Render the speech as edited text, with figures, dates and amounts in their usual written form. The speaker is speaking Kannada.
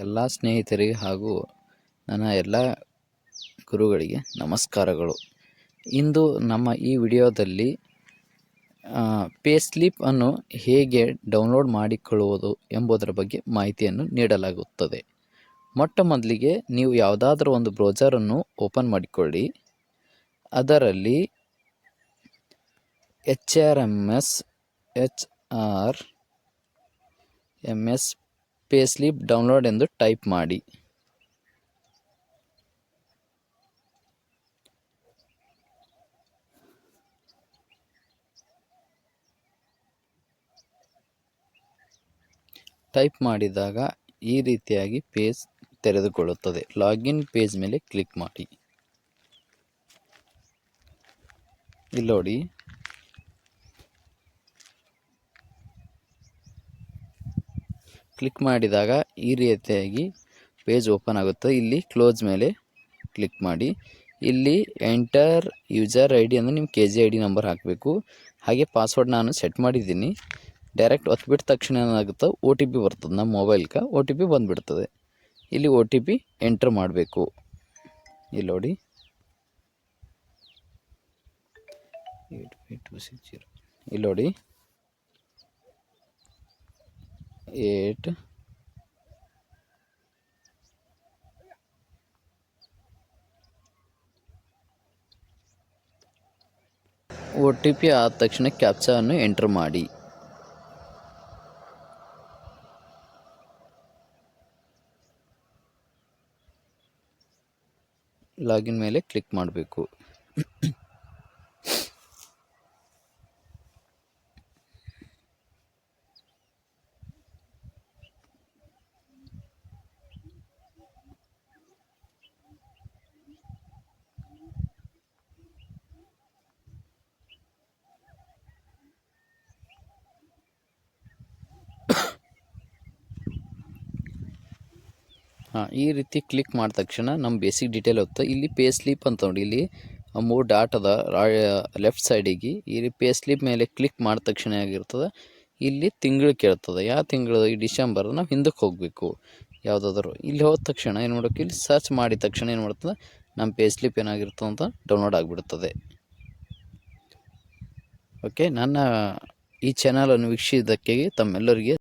ಎಲ್ಲ ಸ್ನೇಹಿತರಿಗೆ ಹಾಗೂ ನನ್ನ ಎಲ್ಲ ಗುರುಗಳಿಗೆ ನಮಸ್ಕಾರಗಳು. ಇಂದು ನಮ್ಮ ಈ ವಿಡಿಯೋದಲ್ಲಿ ಪೇ ಸ್ಲಿಪ್ ಅನ್ನು ಹೇಗೆ ಡೌನ್ಲೋಡ್ ಮಾಡಿಕೊಳ್ಳುವುದು ಎಂಬುದರ ಬಗ್ಗೆ ಮಾಹಿತಿಯನ್ನು ನೀಡಲಾಗುತ್ತದೆ. ಮೊಟ್ಟ ಮೊದಲಿಗೆ ನೀವು ಯಾವುದಾದ್ರೂ ಒಂದು ಬ್ರೌಸರನ್ನು ಓಪನ್ ಮಾಡಿಕೊಳ್ಳಿ. ಅದರಲ್ಲಿ HRMS ಪೇ ಸ್ಲಿಪ್ ಡೌನ್ಲೋಡ್ ಎಂದು ಟೈಪ್ ಮಾಡಿ. ಟೈಪ್ ಮಾಡಿದಾಗ ಈ ರೀತಿಯಾಗಿ ಪೇಜ್ ತೆರೆದುಕೊಳ್ಳುತ್ತದೆ. ಲಾಗಿನ್ ಪೇಜ್ ಮೇಲೆ ಕ್ಲಿಕ್ ಮಾಡಿ. ಇಲ್ಲಿ ನೋಡಿ, ಕ್ಲಿಕ್ ಮಾಡಿದಾಗ ಈ ರೀತಿಯಾಗಿ ಪೇಜ್ ಓಪನ್ ಆಗುತ್ತೆ. ಇಲ್ಲಿ ಕ್ಲೋಸ್ ಮೇಲೆ ಕ್ಲಿಕ್ ಮಾಡಿ. ಇಲ್ಲಿ ಎಂಟರ್ ಯೂಸರ್ ID ಅಂದರೆ ನಿಮ್ಮ KG ID ನಂಬರ್ ಹಾಕಬೇಕು. ಹಾಗೆ ಪಾಸ್ವರ್ಡ್ ನಾನು ಸೆಟ್ ಮಾಡಿದ್ದೀನಿ. ಡೈರೆಕ್ಟ್ ಒತ್ಬಿಟ್ಟ ತಕ್ಷಣ ಏನಾಗುತ್ತೆ, OTP ಬರ್ತದೆ. ನಮ್ಮ ಮೊಬೈಲ್ಗೆ OTP ಬಂದುಬಿಡ್ತದೆ. ಇಲ್ಲಿ OTP ಎಂಟ್ರ್ ಮಾಡಬೇಕು. ಇಲ್ಲಿ ನೋಡಿ, 85260. ಇಲ್ಲಿ ನೋಡಿ, 8 OTP ಆದ ತಕ್ಷಣ ಕ್ಯಾಪ್ಚಾವನ್ನು ಎಂಟ್ರ್ ಮಾಡಿ. ಲಾಗಿನ್ ಮೇಲೆ ಕ್ಲಿಕ್ ಮಾಡಬೇಕು. ಈ ರೀತಿ ಕ್ಲಿಕ್ ಮಾಡಿದ ತಕ್ಷಣ ನಮ್ಮ ಬೇಸಿಕ್ ಡೀಟೇಲ್ ಹೋಗ್ತದೆ. ಇಲ್ಲಿ ಪೇ ಸ್ಲಿಪ್ ಅಂತ ನೋಡಿ, ಇಲ್ಲಿ 3 ಡಾಟ್ ಅದ ಲೆಫ್ಟ್ ಸೈಡಿಗೆ. ಈ ಪೇ ಸ್ಲಿಪ್ ಮೇಲೆ ಕ್ಲಿಕ್ ಮಾಡಿದ ತಕ್ಷಣ ಆಗಿರ್ತದೆ, ಇಲ್ಲಿ ತಿಂಗಳು ಕೇಳ್ತದೆ. ಯಾವ ತಿಂಗಳು? ಈ ಡಿಸೆಂಬರ್. ನಾವು ಹಿಂದಕ್ಕೆ ಹೋಗಬೇಕು ಯಾವುದಾದ್ರು. ಇಲ್ಲಿ ಹೋದ ತಕ್ಷಣ ಏನು ಮಾಡಬೇಕು, ಇಲ್ಲಿ ಸರ್ಚ್ ಮಾಡಿದ ತಕ್ಷಣ ಏನು ಮಾಡ್ತದೆ, ನಮ್ಮ ಪೇ ಸ್ಲಿಪ್ ಏನಾಗಿರ್ತದೆ ಅಂತ ಡೌನ್ಲೋಡ್ ಆಗಿಬಿಡ್ತದೆ. ಓಕೆ, ನನ್ನ ಈ ಚಾನಲನ್ನು ವೀಕ್ಷಿಸಿದ್ದಕ್ಕೆ ತಮ್ಮೆಲ್ಲರಿಗೆ